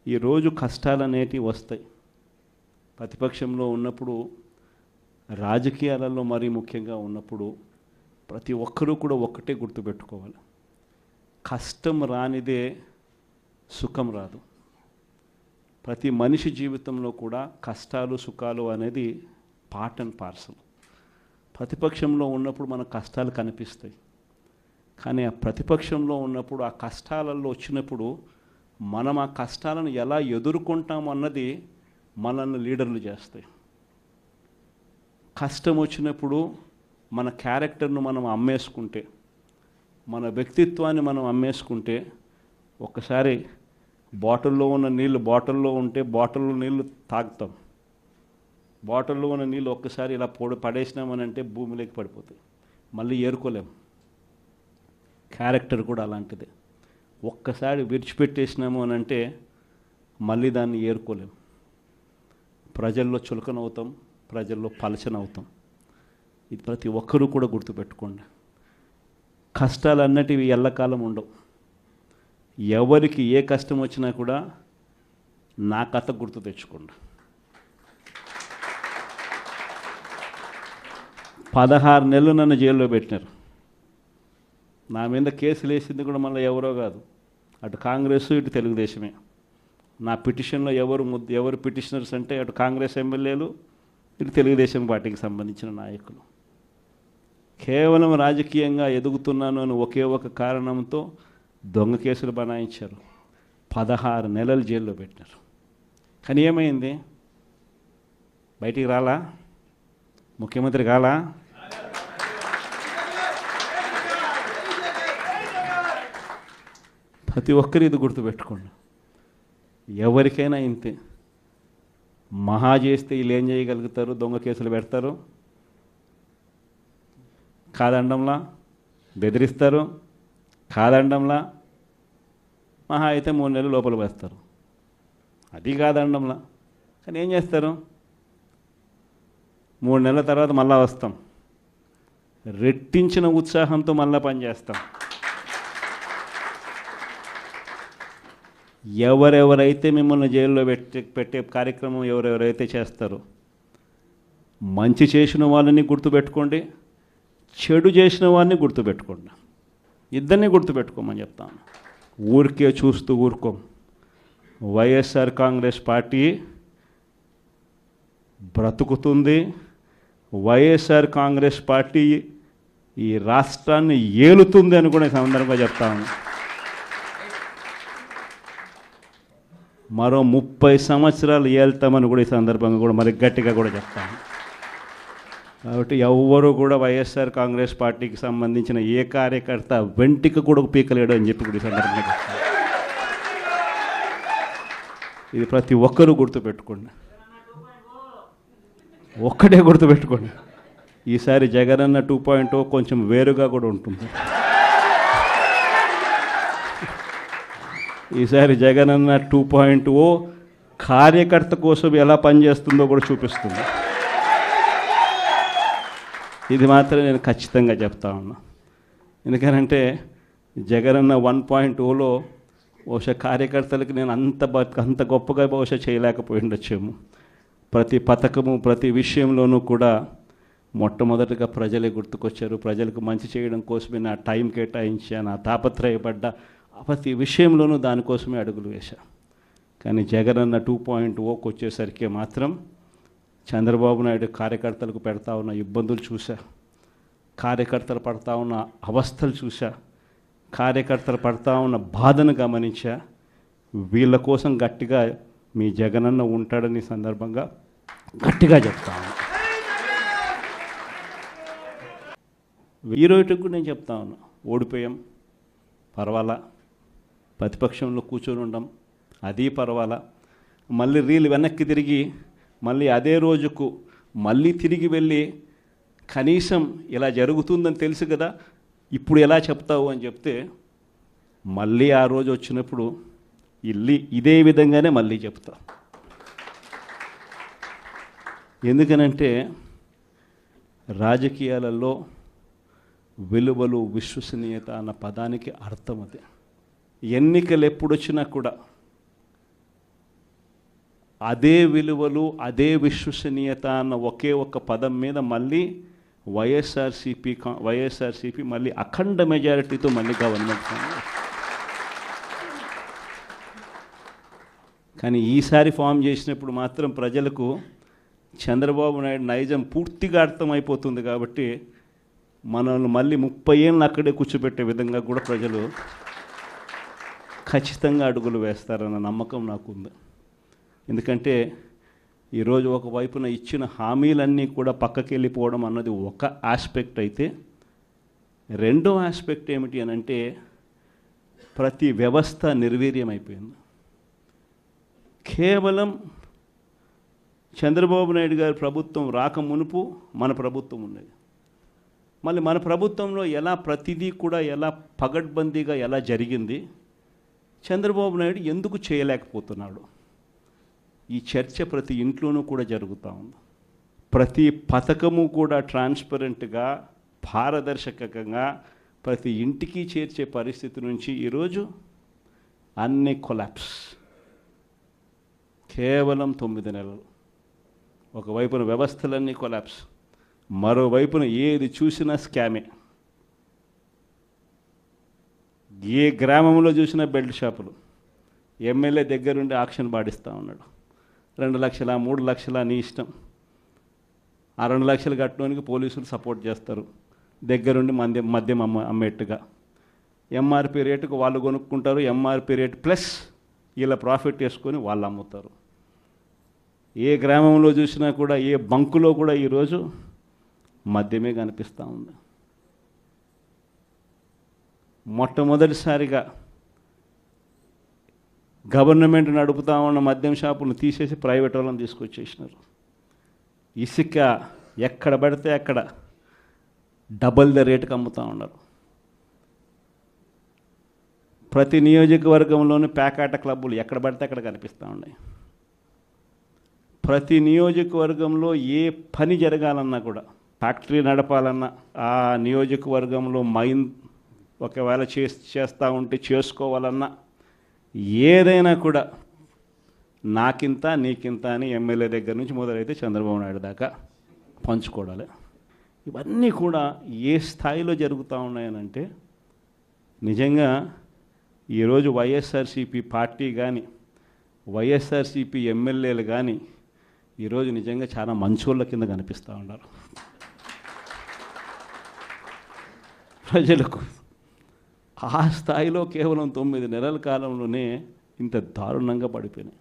ఈరోజు కష్టాలు అనేటివి వస్తాయి. ప్రతిపక్షంలో ఉన్నప్పుడు, రాజకీయాలలో మరీ ముఖ్యంగా ఉన్నప్పుడు ప్రతి ఒక్కరూ కూడా ఒక్కటే గుర్తుపెట్టుకోవాలి, కష్టం రానిదే సుఖం రాదు. ప్రతి మనిషి జీవితంలో కూడా కష్టాలు సుఖాలు అనేది పార్ట్ అండ్ పార్సల్. ప్రతిపక్షంలో ఉన్నప్పుడు మన కష్టాలు కనిపిస్తాయి, కానీ ఆ ప్రతిపక్షంలో ఉన్నప్పుడు ఆ కష్టాలలో వచ్చినప్పుడు మనం ఆ కష్టాలను ఎలా ఎదుర్కొంటాం అన్నది మనల్ని లీడర్లు చేస్తాయి. కష్టం వచ్చినప్పుడు మన క్యారెక్టర్ను మనం అమ్మేసుకుంటే, మన వ్యక్తిత్వాన్ని మనం అమ్మేసుకుంటే, ఒక్కసారి బాటిల్లో ఉన్న నీళ్ళు బాటిల్లో ఉంటే బాటిల్లో నీళ్ళు తాగుతాం, బాటిల్లో ఉన్న నీళ్ళు ఒక్కసారి ఇలా పడేసినామని అంటే భూమిలోకి పడిపోతాయి, మళ్ళీ ఏరుకోలేం. క్యారెక్టర్ కూడా అలాంటిదే. ఒక్కసారి విడిచిపెట్టేసినాము అని అంటే మళ్ళీ దాన్ని ఏరుకోలేం. ప్రజల్లో చులకనవుతాం, ప్రజల్లో పలచనవుతాం. ఇది ప్రతి ఒక్కరూ కూడా గుర్తుపెట్టుకోండి. కష్టాలు అన్నటివి ఎల్లకాలం ఉండవు. ఎవరికి ఏ కష్టం వచ్చినా కూడా నా కథ గుర్తు తెచ్చుకోండి. 16 నెలలు నన్ను జైల్లో పెట్టినారు. నా మీద కేసులు వేసింది కూడా మళ్ళీ ఎవరో కాదు, అటు కాంగ్రెస్ ఇటు తెలుగుదేశమే. నా పిటిషన్లో ఎవరు పిటిషనర్స్ అంటే అటు కాంగ్రెస్ ఎమ్మెల్యేలు, ఇటు తెలుగుదేశం పార్టీకి సంబంధించిన నాయకులు. కేవలం రాజకీయంగా ఎదుగుతున్నాను అని ఒకే ఒక కారణంతో దొంగ కేసులు బనాయించారు. 16 నెలలు జైల్లో పెట్టినారు. కానీ ఏమైంది? బయటికి రాలా? ముఖ్యమంత్రి కాలా? ప్రతి ఒక్కరు ఇది గుర్తుపెట్టుకోండి. ఎవరికైనా ఇంతే. మహా చేస్తే వీళ్ళు ఏం చేయగలుగుతారు? దొంగ కేసులు పెడతారు, కాదండంలా బెదిరిస్తారు, కాదండంలా మహా అయితే 3 నెలలు లోపల వేస్తారు, అది కాదండంలా. కానీ ఏం చేస్తారు? 3 నెలల తర్వాత మళ్ళా వస్తాం, రెట్టించిన ఉత్సాహంతో మళ్ళా పనిచేస్తాం. ఎవరెవరైతే మిమ్మల్ని జైల్లో పెట్టే కార్యక్రమం ఎవరెవరైతే చేస్తారో, మంచి చేసిన వాళ్ళని గుర్తుపెట్టుకోండి, చెడు చేసిన వాడిని గుర్తుపెట్టుకోండి. ఇద్దరిని గుర్తుపెట్టుకోమని చెప్తాను. ఊరికే చూస్తూ ఊరుకోం. వైఎస్ఆర్ కాంగ్రెస్ పార్టీ బ్రతుకుతుంది. వైఎస్ఆర్ కాంగ్రెస్ పార్టీ ఈ రాష్ట్రాన్ని ఏలుతుంది అని కూడా ఈ సందర్భంగా చెప్తాను. మరో 30 సంవత్సరాలు ఏళ్తామని కూడా ఈ సందర్భంగా కూడా మరి గట్టిగా కూడా చెప్తాను. కాబట్టి ఎవ్వరూ కూడా వైఎస్ఆర్ కాంగ్రెస్ పార్టీకి సంబంధించిన ఏ కార్యకర్త వెంటికి కూడా పీకలేడు అని చెప్పి కూడా ఈ సందర్భంగా చెప్తాను. ఇది ప్రతి ఒక్కరూ గుర్తుపెట్టుకోండి. ఒక్కటే గుర్తుపెట్టుకోండి, ఈసారి జగనన్న 2.0 కొంచెం వేరుగా కూడా ఉంటుంది. ఈసారి జగనన్న 2.0 కార్యకర్త కోసం ఎలా పనిచేస్తుందో కూడా చూపిస్తుంది. ఇది మాత్రం నేను ఖచ్చితంగా చెప్తా ఉన్నా. ఎందుకనంటే జగనన్న 1.0లో బహుశా కార్యకర్తలకి నేను అంత గొప్పగా బహుశా చేయలేకపోయి ఉండొచ్చేమో. ప్రతి పథకము ప్రతి విషయంలోనూ కూడా మొట్టమొదటిగా ప్రజలే గుర్తుకొచ్చారు. ప్రజలకు మంచి చేయడం కోసమే నా టైం కేటాయించా, నా తాపత్రయపడ్డా, ప్రతి విషయంలోనూ దానికోసమే అడుగులు వేశా. కానీ జగనన్న 2.0కి వచ్చేసరికి మాత్రం చంద్రబాబు నాయుడు కార్యకర్తలకు పెడతా ఉన్న ఇబ్బందులు చూసా, కార్యకర్తలు పడతా ఉన్న అవస్థలు చూసా, కార్యకర్తలు పడతా ఉన్న బాధను గమనించా. వీళ్ళ కోసం గట్టిగా మీ జగనన్న ఉంటాడని సందర్భంగా గట్టిగా చెప్తాను. ఈ రోజుకు నేను చెప్తా ఉన్నా, ఓడిపోయాం పర్వాలా, ప్రతిపక్షంలో కూర్చొని ఉండం అది పర్వాలా, మళ్ళీ వెనక్కి తిరిగి మళ్ళీ అదే రోజుకు మళ్ళీ తిరిగి వెళ్ళి కనీసం ఇలా జరుగుతుందని తెలుసు కదా, ఇప్పుడు ఎలా చెప్తావు అని చెప్తే మళ్ళీ ఆ రోజు వచ్చినప్పుడు ఇదే విధంగానే మళ్ళీ చెప్తా. ఎందుకనంటే రాజకీయాలలో విలువలు విశ్వసనీయత అన్న పదానికి అర్థం అదే. ఎన్నికలు ఎప్పుడొచ్చినా కూడా అదే విలువలు, అదే విశ్వసనీయత అన్న ఒకే ఒక్క పదం మీద మళ్ళీ వైఎస్ఆర్సీపీ మళ్ళీ అఖండ మెజారిటీతో మళ్ళీ గవర్నమెంట్. కానీ ఈసారి ఫామ్ చేసినప్పుడు మాత్రం ప్రజలకు చంద్రబాబు నాయుడు నైజం పూర్తిగా అర్థమైపోతుంది. కాబట్టి మనల్ని మళ్ళీ 30 ఏళ్ళు అక్కడే కూర్చోబెట్టే విధంగా కూడా ప్రజలు ఖచ్చితంగా అడుగులు వేస్తారన్న నమ్మకం నాకుంది. ఎందుకంటే ఈరోజు ఒకవైపున ఇచ్చిన హామీలన్నీ కూడా పక్కకి వెళ్ళిపోవడం అన్నది ఒక ఆస్పెక్ట్ అయితే, రెండో ఆస్పెక్ట్ ఏమిటి అని అంటే ప్రతి వ్యవస్థ నిర్వీర్యం అయిపోయింది. కేవలం చంద్రబాబు నాయుడు గారి ప్రభుత్వం రాక మునుపు మన ప్రభుత్వం ఉన్నది. మళ్ళీ మన ప్రభుత్వంలో ఎలా ప్రతిదీ కూడా ఎలా పగడ్బందీగా ఎలా జరిగింది, చంద్రబాబు నాయుడు ఎందుకు చేయలేకపోతున్నాడు, ఈ చర్చ ప్రతి ఇంట్లోనూ కూడా జరుగుతూ ఉంది. ప్రతి పథకము కూడా ట్రాన్స్పరెంట్గా, పారదర్శకంగా ప్రతి ఇంటికి చేర్చే పరిస్థితి నుంచి ఈరోజు అన్ని కొలాప్స్. కేవలం 9 నెలలు. ఒకవైపున వ్యవస్థలన్నీ కొలాప్స్, మరోవైపున ఏది చూసినా స్కామే. ఏ గ్రామంలో చూసినా బెల్ట్ షాపులు. ఎమ్మెల్యే దగ్గరుండి ఆక్షన్ పాడిస్తూ ఉన్నాడు. 2 లక్షల 3 లక్షల నీ ఇష్టం. ఆ 2 లక్షలు కట్టడానికి పోలీసులు సపోర్ట్ చేస్తారు, దగ్గరుండి మద్యం అమ్మేట్టుగా. ఎంఆర్పి రేటుకు వాళ్ళు కొనుక్కుంటారు, ఎంఆర్పి రేటు ప్లస్ ఇలా ప్రాఫిట్ వేసుకొని వాళ్ళు అమ్ముతారు. ఏ గ్రామంలో చూసినా కూడా, ఏ బంకులో కూడా ఈరోజు మద్యమే కనిపిస్తూ ఉంది. మొట్టమొదటిసారిగా గవర్నమెంట్ నడుపుతా ఉన్న మద్యం షాపులను తీసేసి ప్రైవేట్ వాళ్ళని తీసుకొచ్చేసినారు. ఇసుక ఎక్కడ పడితే అక్కడ డబల్ ద రేటుకి అమ్ముతూ ఉన్నారు. ప్రతి నియోజకవర్గంలోని పేకాట క్లబ్బులు ఎక్కడ పడితే అక్కడ కనిపిస్తూ ఉన్నాయి. ప్రతి నియోజకవర్గంలో ఏ పని జరగాలన్నా కూడా, ఫ్యాక్టరీ నడపాలన్నా, ఆ నియోజకవర్గంలో మైన్ ఒకవేళ చేస్తూ ఉంటే చేసుకోవాలన్నా, ఏదైనా కూడా నాకింత నీకింత అని ఎమ్మెల్యే దగ్గర నుంచి మొదలైతే చంద్రబాబు నాయుడు దాకా పంచుకోవడాలి. ఇవన్నీ కూడా ఏ స్థాయిలో జరుగుతూ ఉన్నాయనంటే, నిజంగా ఈరోజు వైఎస్ఆర్సీపీ పార్టీ కానీ, వైఎస్ఆర్సీపీ ఎమ్మెల్యేలు కానీ ఈరోజు నిజంగా చాలా మంచోళ్ళ కింద కనిపిస్తూ ఉన్నారు ప్రజలకు. ఆ స్థాయిలో కేవలం 9 నెలల కాలంలోనే ఇంత దారుణంగా పడిపోయినాయి.